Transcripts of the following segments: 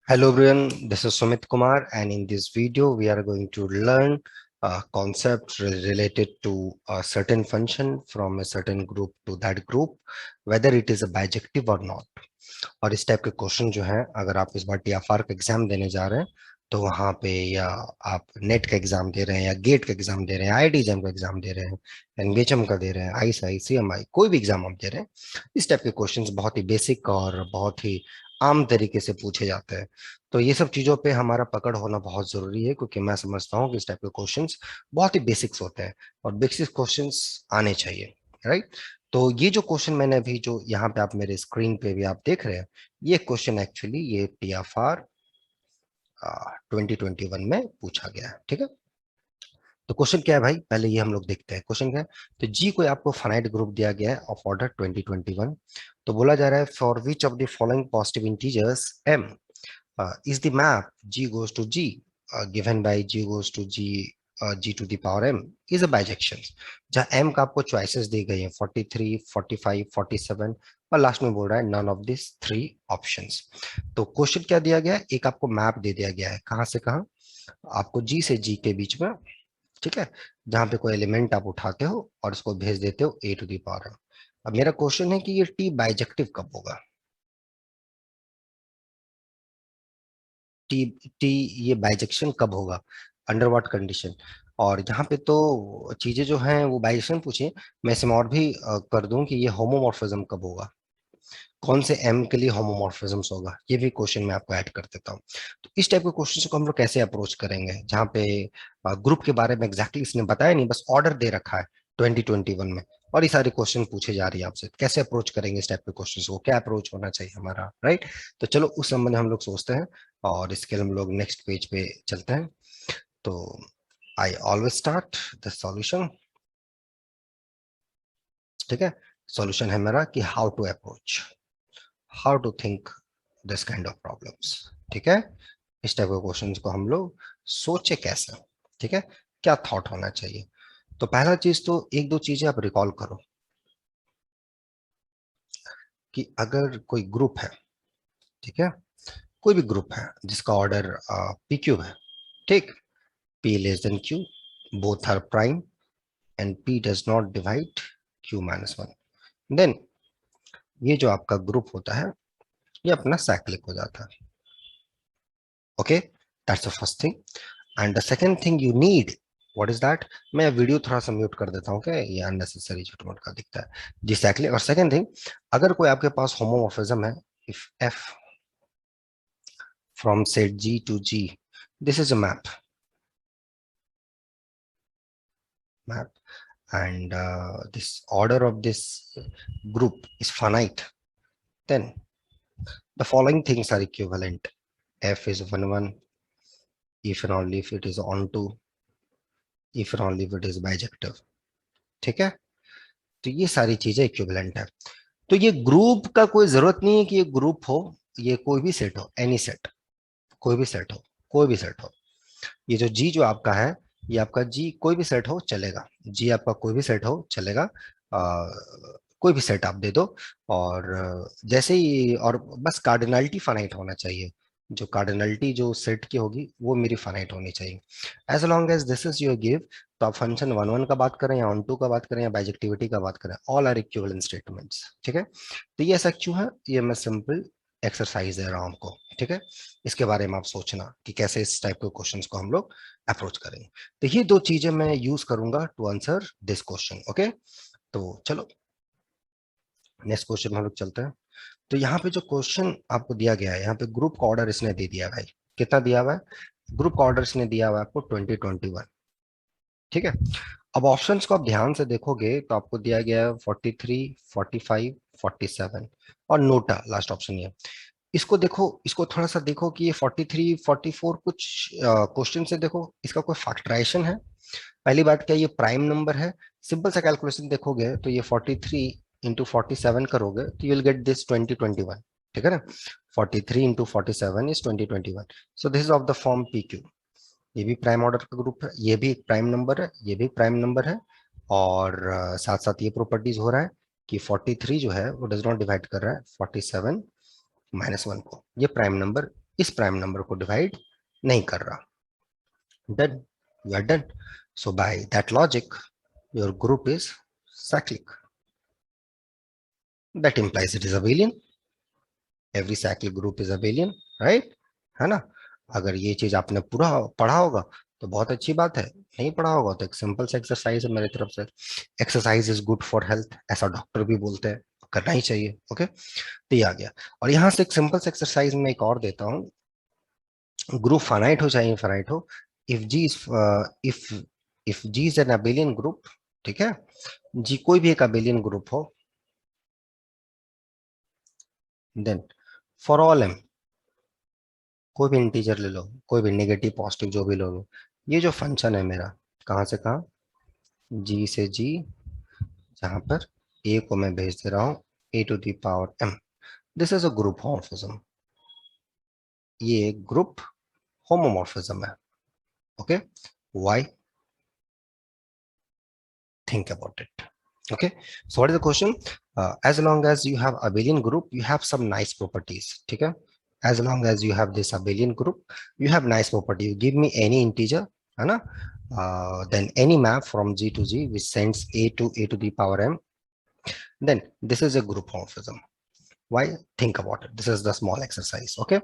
Hello everyone, this is Sumit Kumar, and in this video we are going to learn concepts related to a certain function from a certain group to that group, whether it is a bijective or not. और इस type के question जो है, अगर आप इस बार TFR का exam देने जा रहे हैं तो वहां पे, या आप नेट का एग्जाम दे रहे हैं, या गेट का एग्जाम दे रहे हैं, आईआईटी का एग्जाम दे रहे हैं, एनबीएचएम का दे रहे हैं, आईएसआई सीएमआई, कोई भी एग्जाम आप दे रहे हैं, इस टाइप के क्वेश्चंस बहुत ही बेसिक और बहुत ही आम तरीके से पूछे जाते हैं। तो ये सब चीजों पे हमारा पकड़ होना बहुत जरूरी है, क्योंकि मैं समझता हूँ कि इस टाइप के क्वेश्चंस बहुत ही बेसिक्स होते हैं और बेसिक क्वेश्चंस आने चाहिए, राइट। तो ये जो क्वेश्चन मैंने अभी, जो यहाँ पे आप मेरे स्क्रीन पे भी आप देख रहे हैं, ये क्वेश्चन एक्चुअली ये टीएफआर 2021 में पूछा गया है, ठीक है। तो क्वेश्चन क्या है भाई, पहले ये हम लोग देखते हैं क्वेश्चन क्या है। तो जी कोई आपको फाइनाइट ग्रुप दिया गया है ऑफ ऑर्डर 2021। तो बोला जा रहा है for which of the following positive integers m is the map g goes to g given by g goes to g g to the power m is a bijection। जहाँ m का आपको choices दी गई है 43, 45, 47, और last में बोल रहा है none of this three options. तो क्वेश्चन क्या दिया गया है, एक आपको मैप दे दिया गया है, कहाँ से कहाँ, आपको जी से जी के बीच में, ठीक है, जहां पे कोई एलिमेंट आप उठाते हो और उसको भेज देते हो ए टू दी पावर। अब मेरा क्वेश्चन है कि ये टी बाइजेक्टिव कब होगा, टी टी ये बाइजेक्शन कब होगा, अंडर व्हाट कंडीशन। और यहाँ पे तो चीजें जो हैं वो बाइजेक्शन पूछे, मैं इसमें और भी कर दूं कि ये होमोमॉर्फिज्म कब होगा, कौन से एम के लिए होमोमॉर्फिज्म्स होगा, ये भी क्वेश्चन मैं आपको ऐड कर देता हूँ। तो इस टाइप के क्वेश्चन को हम लोग कैसे अप्रोच करेंगे, जहाँ पे ग्रुप के बारे में एग्जैक्टली इसने बताया नहीं, बस ऑर्डर दे रखा है 2021 में, और ये सारे क्वेश्चन पूछे जा रही है आपसे, कैसे अप्रोच करेंगे इस टाइप के क्वेश्चन को, क्या अप्रोच होना चाहिए हमारा, राइट। तो चलो उस संबंध में हम लोग सोचते हैं, और इसके लिए हम लोग नेक्स्ट पेज पे चलते हैं। तो I always start the solution, ठीक है। सॉल्यूशन है मेरा कि how to approach, how to think this kind of problems, ठीक है। इस टाइप के क्वेश्चंस को हम लोग सोचे कैसे, ठीक है, क्या थॉट होना चाहिए। तो पहला चीज तो एक दो चीजें आप रिकॉल करो, कि अगर कोई ग्रुप है, ठीक है, कोई भी ग्रुप है जिसका ऑर्डर पी क्यूब है, ठीक, p less than q, both are prime, and p does not divide q minus one, then ये जो आपका ग्रुप होता है ये अपना साइक्लिक हो जाता है। Okay, that's the first thing. And the second thing you need, what is that, मैं वीडियो थोड़ा सा म्यूट कर देता हूँ, क्या ये अननेसेसरी झटमट का दिखता है जी, साइक्लिक। और सेकंड थिंग, अगर कोई आपके पास होमोमॉर्फिज्म है, if f from set G to G, this is a map and this order of this group is finite, then the following things are equivalent: f is 1 1, if and only if it is onto, if and only if it is bijective, ठीक है। तो ये सारी चीजें equivalent है। तो ये group का कोई जरूरत नहीं है कि ये ग्रुप हो, ये कोई भी सेट हो, एनी सेट, कोई भी सेट हो, कोई भी सेट हो। ये जो जी जो आपका है, ये आपका जी कोई भी सेट हो चलेगा, जी आपका कोई भी सेट हो चलेगा, कोई भी सेट आप दे दो। और जैसे ही, और बस कार्डिनलिटी फाइनाइट होना चाहिए, जो कार्डिनलिटी जो सेट की होगी वो मेरी फाइनाइट होनी चाहिए। As long as this is your give, तो आप फंक्शन वन वन का बात करें या ऑन टू का बात करें या बाइजेक्टिविटी का बात करें, ऑल आर इक्विवेलेंट स्टेटमेंट्स, ठीक है। तो ये ऐसा क्यों है, ये मैं सिंपल एक्सरसाइज दे रहा हूं आपको, ठीक है। इसके बारे में आप सोचना कि कैसे इस टाइप के क्वेश्चंस को हम लोग अप्रोच करेंगे। तो ये दो चीजें मैं यूज करूंगा to answer this question, okay. तो चलो नेक्स्ट क्वेश्चन हम लोग चलते हैं। तो यहाँ पे जो क्वेश्चन आपको दिया गया है, यहाँ पे ग्रुप का ऑर्डर इसने दे दिया है भाई, कितना दिया हुआ है, ग्रुप का ऑर्डर इसने दिया हुआ है आपको 2021, ठीक है। अब ऑप्शंस को आप ध्यान से देखोगे तो आपको दिया गया है 43, 45, 47, और नोटा लास्ट ऑप्शन ये। इसको देखो, इसको थोड़ा सा देखो कि ये 43, 44 कुछ क्वेश्चन से देखो, इसका कोई फैक्टराइजेशन है। पहली बात क्या, ये प्राइम नंबर है, सिंपल सा कैलकुलेशन देखोगे तो ये 43 इंटू 47 करोगे तो यू विल गेट दिस 2021, ठीक है ना। 43 into 47 is 2021, so this is of the form P Q. ये भी प्राइम ऑर्डर का ग्रुप है, ये भी एक प्राइम नंबर है, ये भी एक प्राइम नंबर है, और साथ साथ ये प्रॉपर्टीज हो रहा है कि 43 जो है वो डज नॉट डिवाइड कर रहा है 47 माइनस वन को, ये प्राइम नंबर इस प्राइम नंबर को डिवाइड नहीं कर रहा. Done. You are done. So by that logic, your group is cyclic. That implies it is abelian. Every cyclic group is abelian, right? है ना? अगर ये चीज आपने पूरा पढ़ा होगा तो बहुत अच्छी बात है. नहीं पढ़ा होगा तो एक सिंपल सा एक्सरसाइज है मेरी तरफ से. Exercise is good for health, ऐसा डॉक्टर भी बोलते हैं, करना ही चाहिए. ओके, तो ये आ गया. और यहाँ से एक सिंपल सा एक्सरसाइज में एक और देता हूँ. ग्रुप फाइनाइट हो चाहे इनफाइनाइट हो, if G is if if G is an abelian group, ठीक है, जी कोई भी एक अबेलियन ग्रुप हो, देन फॉर ऑल एम, कोई भी इंटीजर ले लो, कोई भी नेगेटिव पॉजिटिव जो भी लो लो, ये जो फंक्शन है मेरा, कहाँ से कहाँ, जी से जी, जहां पर ए को मैं भेज दे रहा हूं A to the power M, this is a group homomorphism. ये ग्रुप होमोमॉर्फिज्म है. Okay, why? Think about it. Okay, so what is the question? As long as you have abelian group, you have some nice properties. Okay, as long as you have this abelian group, you have nice property. You give me any integer, है ना? Then any map from G to G which sends a to the power m, then this is a group homomorphism. Why? Think about it. This is the small exercise. Okay,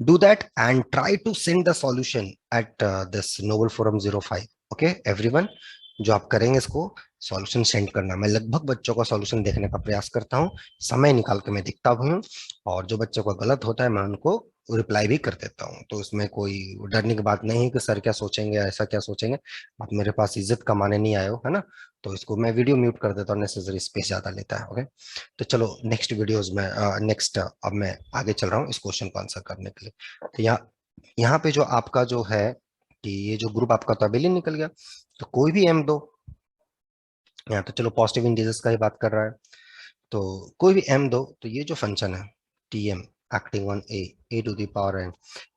do that and try to send the solution at this Noble Forum 05. Okay, everyone, जो आप करेंगे इसको solution send करना. मैं लगभग बच्चों का solution देखने का प्रयास करता हूँ, समय निकाल के मैं दिखता भी हूँ, और जो बच्चों का गलत होता है मैं उनको रिप्लाई भी कर देता हूँ. तो इसमें कोई डरने की बात नहीं है कि सर क्या सोचेंगे, ऐसा क्या सोचेंगे. आप मेरे पास इज्जत कमाने नहीं आए हो, है ना? तो इसको मैं वीडियो म्यूट कर देता हूँ, नेसेसरी स्पेस ज्यादा लेता है. ओके, तो चलो नेक्स्ट वीडियोस में नेक्स्ट अब मैं आगे चल रहा हूँ इस क्वेश्चन को आंसर करने के लिए. तो यहाँ पे जो आपका जो है कि ये जो ग्रुप आपका तो अबेलियन निकल गया, तो कोई भी एम दो. यहाँ तो चलो पॉजिटिव इंटीजर्स का ही बात कर रहा है, तो कोई भी एम दो, तो ये जो फंक्शन है T m acting on a to the power n,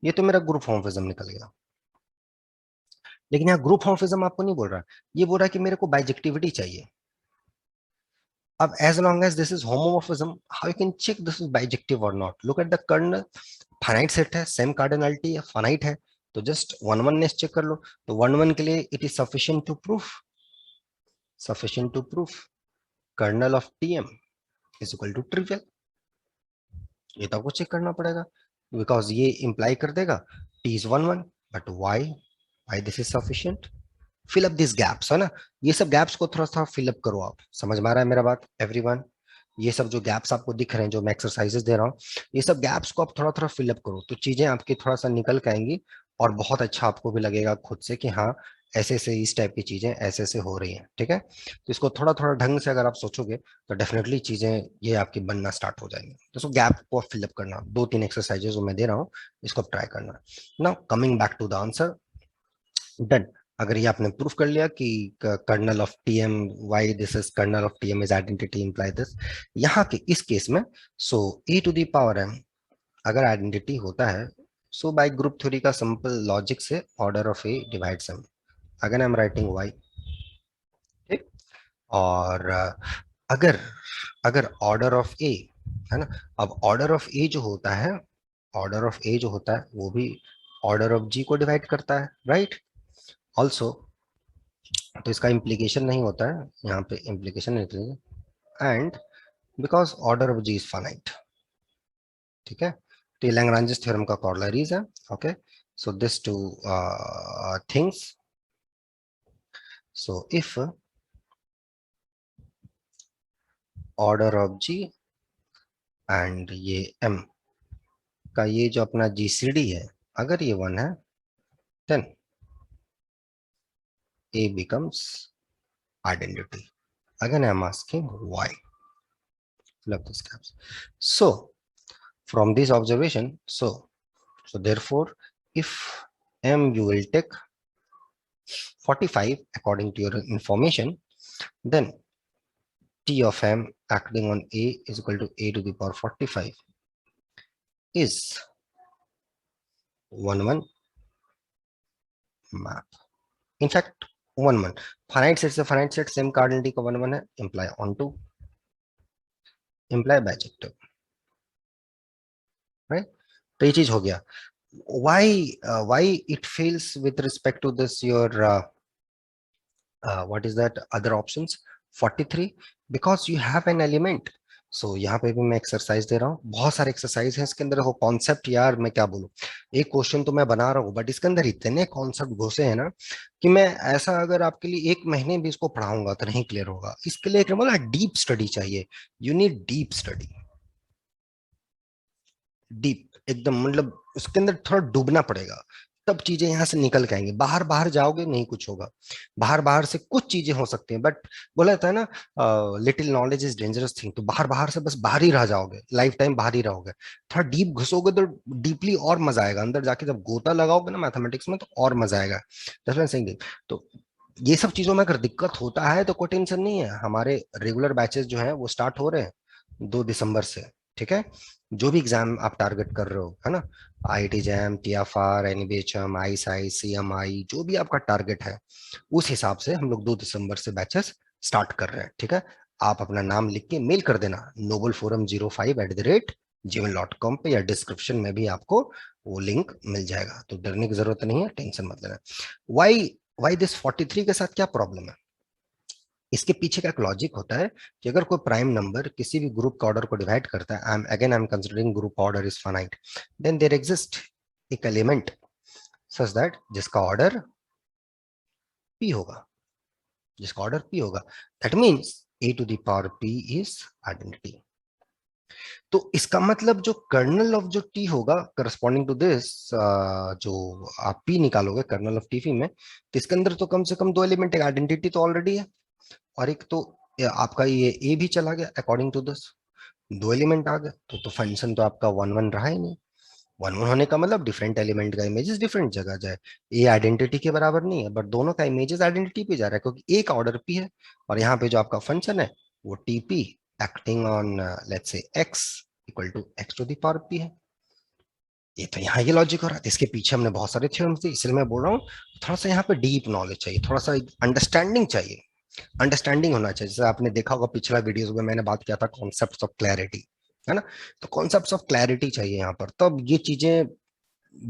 ये तो मेरा ग्रुप होमोमॉर्फिज्म निकल गया. लेकिन यहाँ ग्रुप होमोमॉर्फिज्म आपको नहीं बोल रहा, ये बोल रहा है कि मेरे को बाइजेक्टिविटी चाहिए. अब as long as this is homomorphism, how you can check this is bijective or not? Look at the kernel, finite set है, same cardinality है, finite है, तो just वन वननेस चेक कर लो. तो वन वन के लिए it is sufficient to prove kernel of tm is equal to trivial. ये तो आपको चेक करना पड़ेगा, बिकॉज ये इंप्लाई कर देगा t is one one, but why this is sufficient? Fill up this gaps, है ना? ये सब गैप्स को थोड़ा सा फिल अप करो. आप समझ में आ रहा है मेरा बात एवरीवन? ये सब जो गैप्स आपको दिख रहे हैं, जो मैं एक्सरसाइजेस दे रहा हूँ, ये सब गैप्स को आप थोड़ा थोड़ा फिल अप करो, तो चीजें आपकी थोड़ा सा निकल के आएंगी, और बहुत अच्छा आपको भी लगेगा खुद से कि हाँ, ऐसे ऐसे इस टाइप की चीजें ऐसे ऐसे हो रही हैं. ठीक है, तो इसको थोड़ा थोड़ा ढंग से अगर आप सोचोगे तो डेफिनेटली चीजें ये आपकी बनना स्टार्ट हो जाएंगी. तो इसको गैप को फिलअप करना, दो तीन एक्सरसाइजेस जो मैं दे रहा हूँ, इसको ट्राई करना. Now coming back to the answer. Done. अगर ये आपने प्रूफ कर लिया कि kernel of TM, why this is kernel of TM is identity imply this, यहाँ के इस केस में, so a to the power m अगर आइडेंटिटी होता है, सो बाय ग्रुप थ्योरी का सिंपल लॉजिक से order of a divides m. Again I am writing why. ठीक. और अगर अगर ऑर्डर ऑफ ए, है ना, अब ऑर्डर ऑफ ए जो होता है, ऑर्डर ऑफ ए जो होता है वो भी ऑर्डर ऑफ जी को डिवाइड करता है, राइट? ऑल्सो, तो इसका इम्प्लीकेशन नहीं होता है यहाँ पे, इम्प्लीकेशन नहीं. And because order of G is finite. ठीक है, तो ये लैग्रांजिस थ्योरम का कॉर्लरीज है. Okay, so this two things. So if order of G and ये एम का ये जो अपना जीसीडी है, अगर ये वन है, then a becomes identity. Again I am asking why. Fill up these gaps. So from this observation, so therefore, if m you will take 45 according to your information, then t of m acting on a is equal to a to the power 45 is 1 1 map. In fact, 1 1 finite set से finite set same cardinality का 1 1 है, imply onto, imply bijective, right? तो ये चीज हो गया. why it fails with respect to this your what is that other options 43? Because you have an element. सो यहाँ पे भी मैं एक्सरसाइज दे रहा हूँ, बहुत सारे एक्सरसाइज है इसके अंदर। देखो कॉन्सेप्ट यार मैं क्या बोलूँ, एक क्वेश्चन तो मैं बना रहा हूँ बट इसके अंदर इतने कॉन्सेप्ट घुसे हैं ना कि मैं ऐसा अगर आपके लिए 1 महीने भी इसको पढ़ाऊंगा तो नहीं क्लियर होगा। इसके लिए एक बोला डीप स्टडी चाहिए। You need deep study, deep एकदम, मतलब उसके अंदर थोड़ा डूबना पड़ेगा, तब चीजें यहां से निकल के आएंगी। बाहर बाहर जाओगे नहीं कुछ होगा। बाहर बाहर से कुछ चीजें हो सकती हैं बट बोला जाता है ना little knowledge is dangerous thing. तो बाहर बाहर से बस बाहर ही रह जाओगे, लाइफ टाइम बाहर ही रहोगे। थोड़ा डीप घुसोगे तो डीपली और मजा आएगा, अंदर जाके जब गोता लगाओगे ना मैथमेटिक्स में तो और मजा आएगा। तो ये सब चीजों में अगर दिक्कत होता है तो कोई टेंशन नहीं है, हमारे रेगुलर बैचेस जो है वो स्टार्ट हो रहे हैं 2 दिसंबर से। ठीक है, जो भी एग्जाम आप टारगेट कर रहे हो है ना, IIT jam, TFR, NBHM, ISI, CMI, जो भी आपका टारगेट है उस हिसाब से हम लोग 2 दिसंबर से बैचेस स्टार्ट कर रहे हैं। ठीक है, आप अपना नाम लिख के मेल कर देना noble forum05@gmail.com पे, या डिस्क्रिप्शन में भी आपको वो लिंक मिल जाएगा। तो डरने की जरूरत नहीं है, टेंशन मत लेना। वाई वाई दिस 43 के साथ क्या प्रॉब्लम है? इसके पीछे का एक लॉजिक होता है कि अगर कोई प्राइम नंबर किसी भी ग्रुप का ऑर्डर को डिवाइड करता है, I am considering group order is finite, then there exist एक एलिमेंट सच दैट जिसका ऑर्डर p होगा, जिसका ऑर्डर p होगा। That means a to the power p is identity. तो इसका मतलब जो कर्नल ऑफ जो t होगा करस्पॉन्डिंग टू दिस, जो आप p निकालोगे कर्नल ऑफ t में, तो इसके अंदर तो कम से कम 2 एलिमेंट है, आइडेंटिटी तो ऑलरेडी है, और एक तो आपका ये ए भी चला गया अकॉर्डिंग टू दिस, 2 एलिमेंट आ गए। तो फंक्शन तो आपका 1 1 रहा ही नहीं। 1 1 होने का मतलब डिफरेंट एलिमेंट का इमेजेस डिफरेंट जगह जाए। ये आइडेंटिटी के बराबर नहीं है बट दोनों का इमेजेस आइडेंटिटी पे जा रहा है, क्योंकि एक ऑर्डर पी है और यहाँ पे जो आपका फंक्शन है वो Tp acting on let's say x equal to x to the power p है। ये तो यहाँ ये लॉजिक हो रहा है, इसके पीछे हमने बहुत सारे थ्योरम्स थे, इसलिए मैं बोल रहा हूँ थोड़ा सा यहाँ पे डीप नॉलेज चाहिए, थोड़ा सा अंडरस्टैंडिंग चाहिए। अंडरस्टैंडिंग होना चाहिए। जैसे आपने देखा होगा पिछला वीडियोस में मैंने बात किया था कॉन्सेप्ट्स ऑफ क्लैरिटी, है ना? तो कॉन्सेप्ट्स ऑफ क्लैरिटी चाहिए यहाँ पर, तब ये चीजें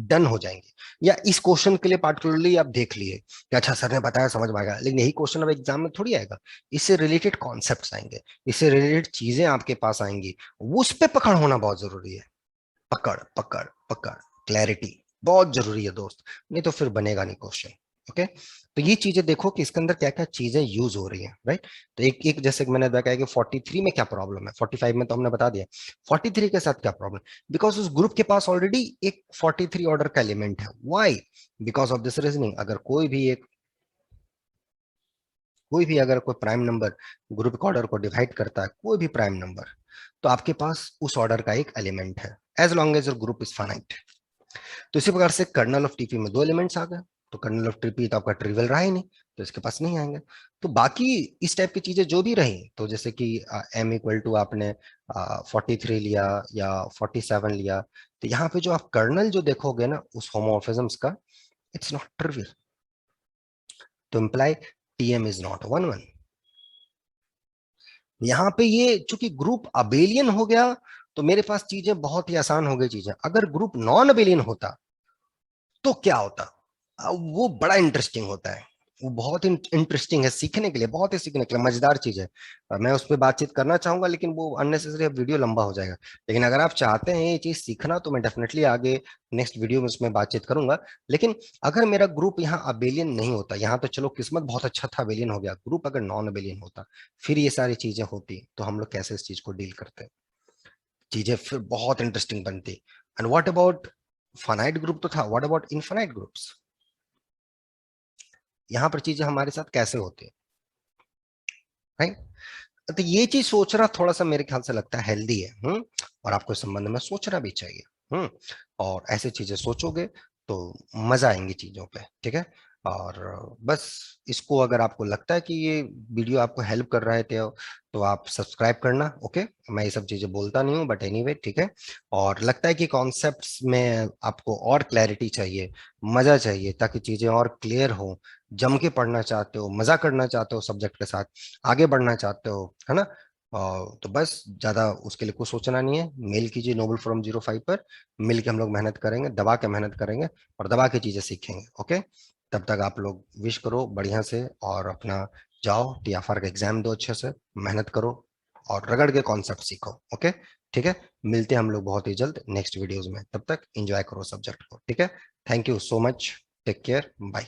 डन हो जाएंगी। या इस क्वेश्चन के लिए पार्टिकुलरली आप देख लिए कि अच्छा सर ने बताया समझ में आएगा, लेकिन यही क्वेश्चन अब एग्जाम में थोड़ी आएगा। इससे रिलेटेड कॉन्सेप्ट्स आएंगे, इससे रिलेटेड चीजें आपके पास आएंगी, उस पे पकड़ होना बहुत जरूरी है। पकड़ पकड़ पकड़, क्लैरिटी बहुत जरूरी है दोस्त, नहीं तो फिर बनेगा नहीं क्वेश्चन। ओके, तो ये चीजें देखो कि इसके अंदर क्या क्या चीजें यूज हो रही हैं, राइट? तो एक एक जैसे कि मैंने बताया कि 43 में क्या प्रॉब्लम है, 45 में तो हमने बता दिया, 43 के साथ क्या प्रॉब्लम? बिकॉज उस ग्रुप के पास ऑलरेडी एक 43 ऑर्डर का एलिमेंट है। Why? Because of this reasoning, अगर कोई प्राइम नंबर ग्रुप ऑर्डर को डिवाइड करता है, कोई भी प्राइम नंबर, तो आपके पास उस ऑर्डर का एक एलिमेंट है, as long as your group is finite. तो इसी प्रकार से कर्नल ऑफ टीपी में 2 एलिमेंट्स आ गए, तो कर्नल ऑफ टीपी तो आपका ट्रिवियल रहा ही नहीं, तो इसके पास नहीं आएंगे। तो बाकी इस टाइप की चीजें जो भी रही, तो जैसे कि एम इक्वल टू आपने 43 लिया या 47 लिया, तो यहाँ पे जो आप कर्नल जो देखोगे ना उस होमोमोर्फिज्म्स का, इट्स नॉट ट्रिवियल, तो इम्प्लाई टीएम इज नॉट 1 1। यहाँ पे ये चूंकि ग्रुप अबेलियन हो गया, तो मेरे पास चीजें बहुत ही आसान हो गई चीजें। अगर ग्रुप नॉन अबेलियन होता तो क्या होता? वो बड़ा इंटरेस्टिंग होता है, वो बहुत इंटरेस्टिंग है सीखने के लिए, बहुत ही सीखने के लिए मजेदार चीज है। मैं उस पर बातचीत करना चाहूंगा लेकिन वो अननेसेसरी वीडियो लंबा हो जाएगा। लेकिन अगर आप चाहते हैं ये चीज सीखना तो मैं डेफिनेटली आगे नेक्स्ट वीडियो में उसमें बातचीत करूंगा। लेकिन अगर मेरा ग्रुप यहाँ अबेलियन नहीं होता, यहाँ तो चलो किस्मत बहुत अच्छा था अबेलियन हो गया, ग्रुप अगर नॉन अबेलियन होता फिर ये सारी चीजें होती, तो हम लोग कैसे इस चीज को डील करते, चीजें फिर बहुत इंटरेस्टिंग बनती। And what about finite group तो था, व्हाट अबाउट इनफाइनाइट ग्रुप्स? यहाँ पर चीजें हमारे साथ कैसे होती है, राइट? तो ये चीज सोचना थोड़ा सा मेरे ख्याल से लगता है हेल्दी है। और आपको इस संबंध में सोचना भी चाहिए। और ऐसे चीजें सोचोगे तो मजा आएंगी चीजों पे। ठीक है, और बस इसको अगर आपको लगता है कि ये वीडियो आपको हेल्प कर रहा है तो आप सब्सक्राइब करना। ओके, मैं ये सब चीजें बोलता नहीं हूँ बट एनीवे ठीक है। और लगता है कि कॉन्सेप्ट्स में आपको और क्लैरिटी चाहिए, मजा चाहिए, ताकि चीजें और क्लियर हो, जम के पढ़ना चाहते हो, मजा करना चाहते हो सब्जेक्ट के साथ, आगे बढ़ना चाहते हो, है ना? तो बस ज्यादा उसके लिए कुछ सोचना नहीं है, मेल कीजिए Noble from 05 पर, मिल के हम लोग मेहनत करेंगे, दबा के मेहनत करेंगे और दबा के चीजें सीखेंगे। ओके, तब तक आप लोग विश करो बढ़िया से और अपना जाओ TFR का एग्जाम दो अच्छे से, मेहनत करो और रगड़ के कॉन्सेप्ट सीखो। ओके, ठीक है, मिलते हैं हम लोग बहुत ही जल्द नेक्स्ट वीडियोस में, तब तक एंजॉय करो सब्जेक्ट को। ठीक है, thank you so much, take care, bye.